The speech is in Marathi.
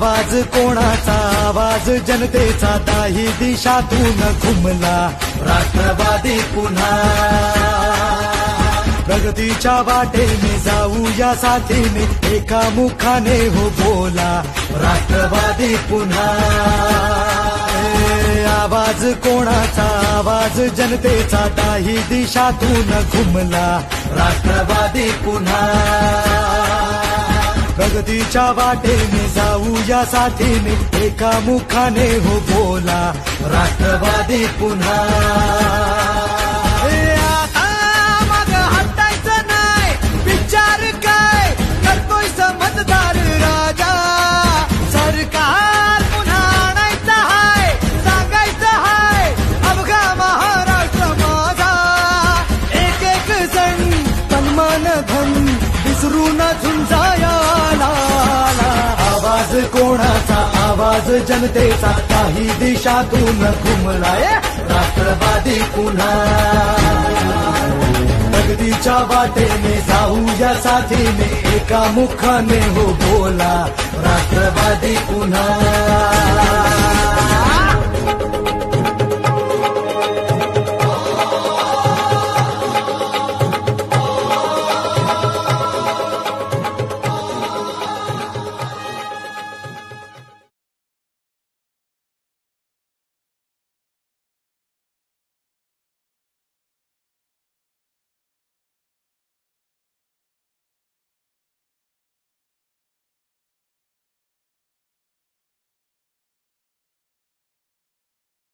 आवाज कोणाचा आवाज जनतेचा दाही दिशातून घुमला राष्ट्रवादी पुन्हा प्रगतीच्या वाटेने जाऊया साथीने एका मुखाने हो बोला राष्ट्रवादी पुन्हा आवाज कोणाचा आवाज जनतेचा दाही दिशातून घुमला राष्ट्रवादी पुन्हा प्रगतीच्या वाटेने जाऊया साथीने एका मुखाने हो बोला राष्ट्रवादी पुन्हा आता मग हटायचं नाही विचार काय करतोय समजदार राजा सरकार पुन्हा आणायचं हाय सांगायचं हाय अवघा महाराष्ट्र माझा एक एक जण तन्मान धन विसरून झुंजाया आवाज कोणाचा आवाज जनतेचा काही दिशातून घुमलाय राष्ट्रवादी पुन्हा प्रगतीच्या वाटेने जाऊया साथीने एका मुखाने हो बोला राष्ट्रवादी पुन्हा